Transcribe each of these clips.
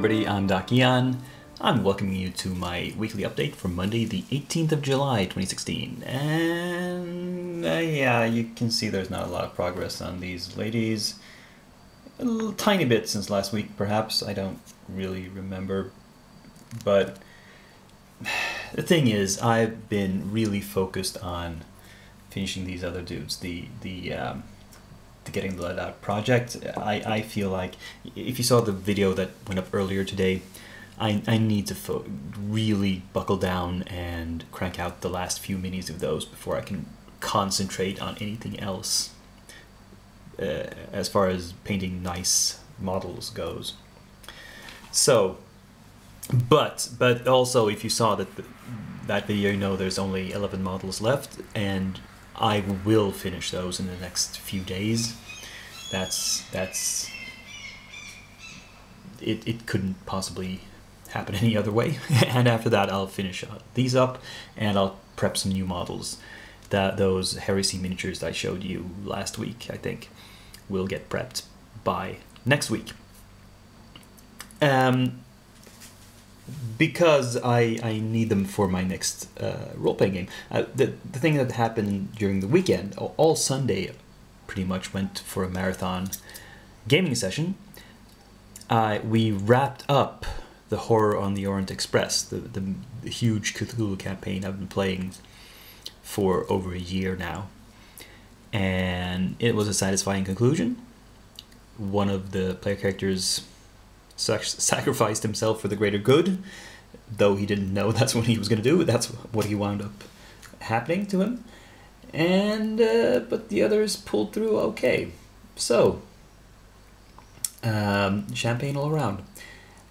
everybody, I'm Dakian. I'm welcoming you to my weekly update for Monday the 18th of July 2016. And yeah, you can see there's not a lot of progress on these ladies. A little tiny bit since last week perhaps, I don't really remember. But the thing is, I've been really focused on finishing these other dudes, the getting the let out project. I feel like if you saw the video that went up earlier today, I need to really buckle down and crank out the last few minis of those before I can concentrate on anything else as far as painting nice models goes. So, but also if you saw that video, you know there's only 11 models left, and I will finish those in the next few days. It couldn't possibly happen any other way. And after that I'll finish these up and I'll prep some new models. Those Heresy miniatures that I showed you last week, I think, will get prepped by next week. Because I need them for my next role-playing game. The thing that happened during the weekend, all Sunday pretty much went for a marathon gaming session. We wrapped up the Horror on the Orient Express, the huge Cthulhu campaign I've been playing for over a year now. And it was a satisfying conclusion. One of the player characters sacrificed himself for the greater good, though he didn't know that's what he was going to do. That's what he wound up happening to him. And but the others pulled through okay. So champagne all around.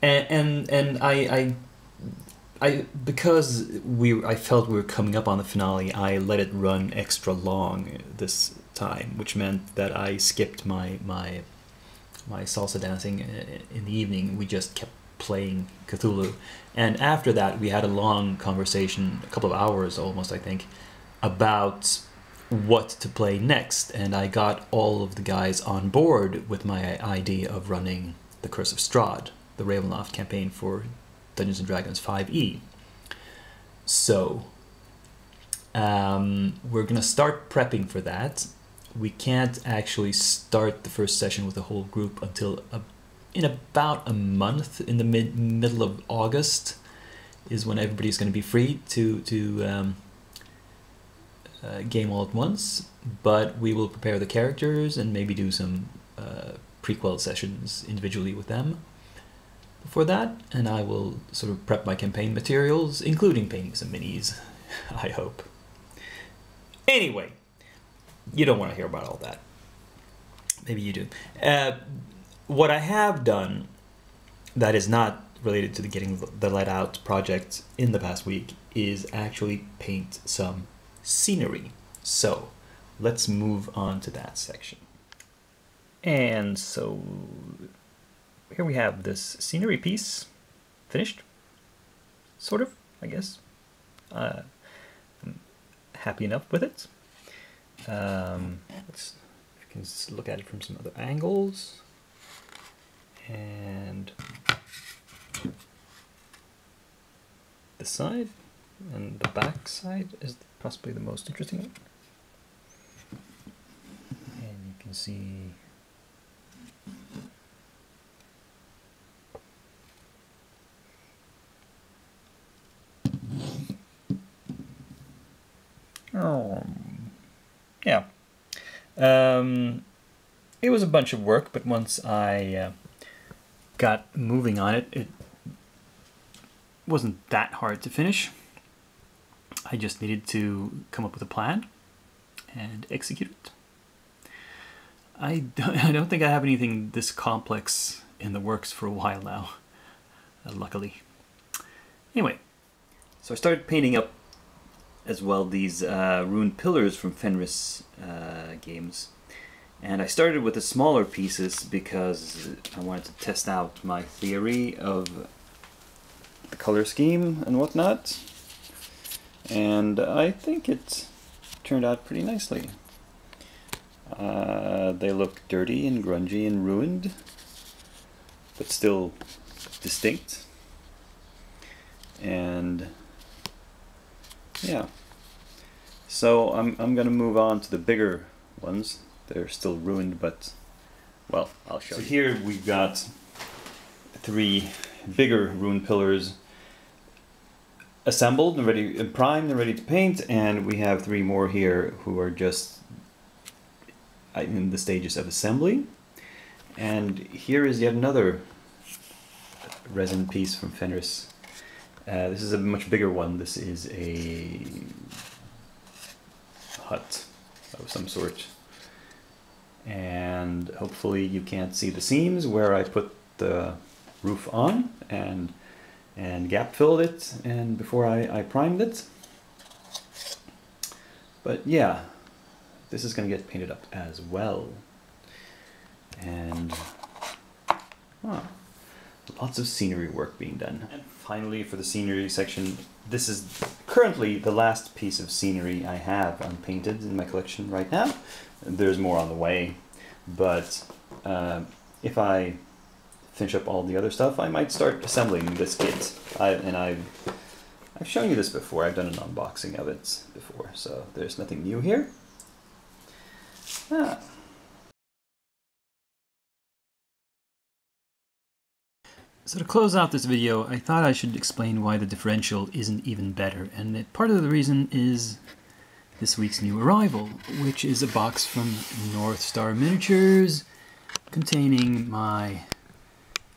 And I because I felt we were coming up on the finale, I let it run extra long this time, which meant that I skipped my salsa dancing in the evening. We just kept playing Cthulhu, and after that we had a long conversation, a couple of hours almost, I think, about what to play next, and I got all of the guys on board with my idea of running the Curse of Strahd, the Ravenloft campaign for Dungeons & Dragons 5e. So we're gonna start prepping for that. We can't actually start the first session with the whole group until in about a month. In the middle of August is when everybody's going to be free to game all at once. But we will prepare the characters and maybe do some prequel sessions individually with them before that. And I will sort of prep my campaign materials, including painting some minis, I hope. Anyway, you don't want to hear about all that. Maybe you do. What I have done that is not related to the getting the let out project in the past week is actually paint some scenery. So let's move on to that section. And so here we have this scenery piece finished, sort of, I guess. I'm happy enough with it. Let's you can look at it from some other angles, and the side and the back side is possibly the most interesting one. And you can see yeah. It was a bunch of work, but once I got moving on it, it wasn't that hard to finish. I just needed to come up with a plan and execute it. I don't think I have anything this complex in the works for a while now, luckily. Anyway, so I started painting up as well these ruined pillars from Fenris games. And I started with the smaller pieces because I wanted to test out my theory of the color scheme and whatnot. And I think it turned out pretty nicely. They look dirty and grungy and ruined, but still distinct. And yeah, so I'm gonna move on to the bigger ones. They're still ruined, but well, I'll show you. So here we've got 3 bigger rune pillars assembled and ready, and primed and ready to paint, and we have 3 more here who are just in the stages of assembly. And here is yet another resin piece from Fenris. This is a much bigger one. This is a hut of some sort. And hopefully you can't see the seams where I put the roof on and gap filled it and before I primed it. But yeah, this is going to get painted up as well. And lots of scenery work being done. And finally, for the scenery section, this is currently the last piece of scenery I have unpainted in my collection right now. There's more on the way, but if I finish up all the other stuff, I might start assembling this kit. I've shown you this before. I've done an unboxing of it before, so there's nothing new here. So to close out this video, I thought I should explain why the differential isn't even better, and part of the reason is this week's new arrival, which is a box from North Star Miniatures containing my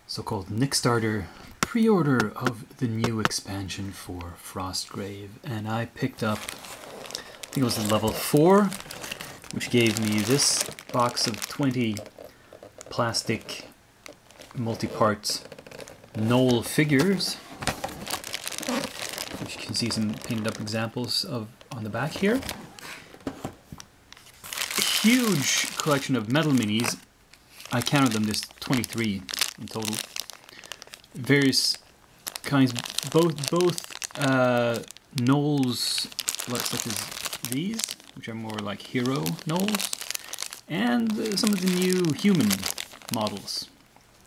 so-called Nickstarter pre-order of the new expansion for Frostgrave. And I picked up, I think it was level 4, which gave me this box of 20 plastic multi-part Knoll figures, which you can see some painted up examples of on the back here. A huge collection of metal minis. I counted them, there's 23 in total. Various kinds, both Knolls, such as these, which are more like hero Knolls, and some of the new human models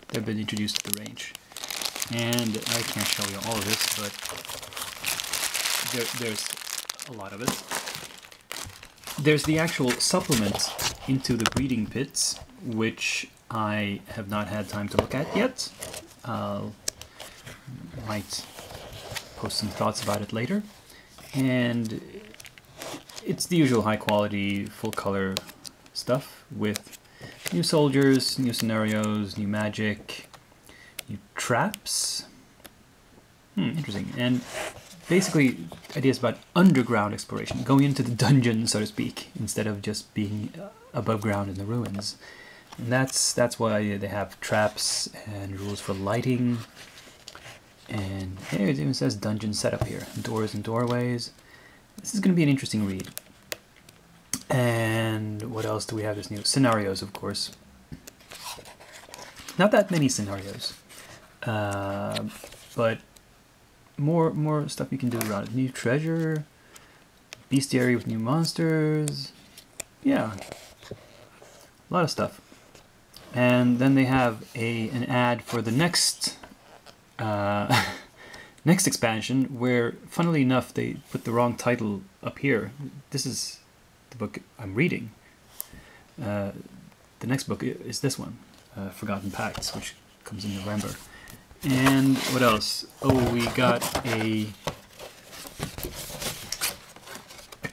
that have been introduced to the range. And I can't show you all of this, but there's a lot of it. There's the actual supplement into the breeding pits, which I have not had time to look at yet. Might post some thoughts about it later. And it's the usual high quality, full color stuff with new soldiers, new scenarios, new magic, new traps. Interesting. And basically, ideas about underground exploration, going into the dungeon, so to speak, instead of just being above ground in the ruins. And that's why they have traps and rules for lighting. And hey, it even says dungeon setup here. Doors and doorways. This is going to be an interesting read. And what else do we have this new? Scenarios, of course. Not that many scenarios. But more stuff you can do around it. New treasure, bestiary with new monsters. Yeah, a lot of stuff. And then they have an ad for the next next expansion, where, funnily enough, they put the wrong title up here. This is the book I'm reading. The next book is this one, Forgotten Pacts, which comes in November. And what else? Oh, we got a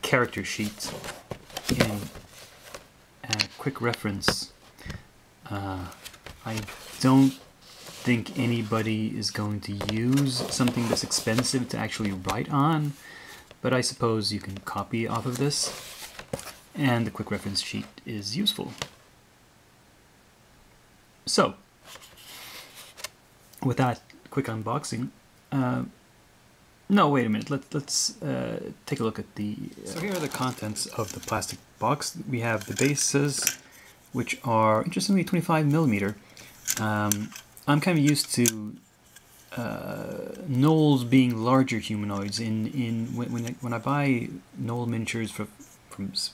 character sheet in a quick reference. I don't think anybody is going to use something this expensive to actually write on, but I suppose you can copy off of this, and the quick reference sheet is useful. So, with that quick unboxing, no, wait a minute, let's take a look at the... So here are the contents of the plastic box. We have the bases, which are, interestingly, 25mm. I'm kind of used to Knolls being larger humanoids. When I buy Knoll miniatures from,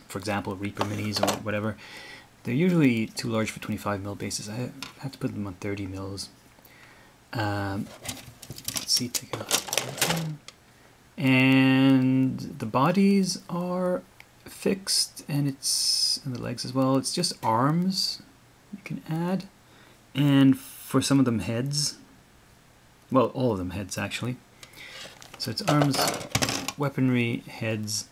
for example, Reaper minis or whatever, they're usually too large for 25mm bases. I have to put them on 30mm. Let's see, take out. And the bodies are fixed, and the legs as well. It's just arms you can add, and for some of them heads. Well, all of them heads actually. So it's arms, weaponry, heads.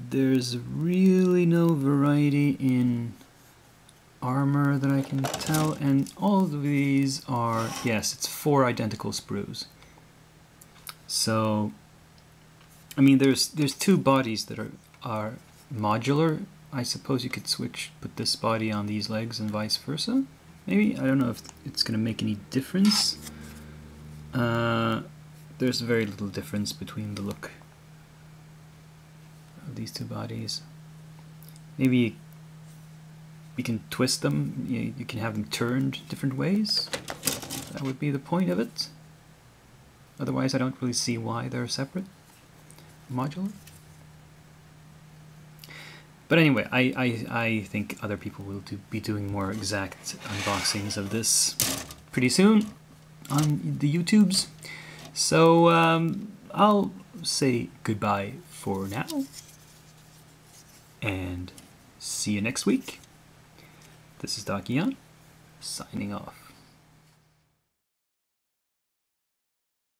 There's really no variety in armor that I can tell, and all of these are, yes, it's 4 identical sprues. So, I mean, there's 2 bodies that are modular. I suppose you could put this body on these legs and vice versa. Maybe, I don't know if it's going to make any difference. There's very little difference between the look of these 2 bodies. Maybe you can twist them, you can have them turned different ways. That would be the point of it. Otherwise, I don't really see why they're separate, modular. But anyway, I think other people will be doing more exact unboxings of this pretty soon on the YouTubes. So I'll say goodbye for now, and see you next week. This is Dakian, signing off.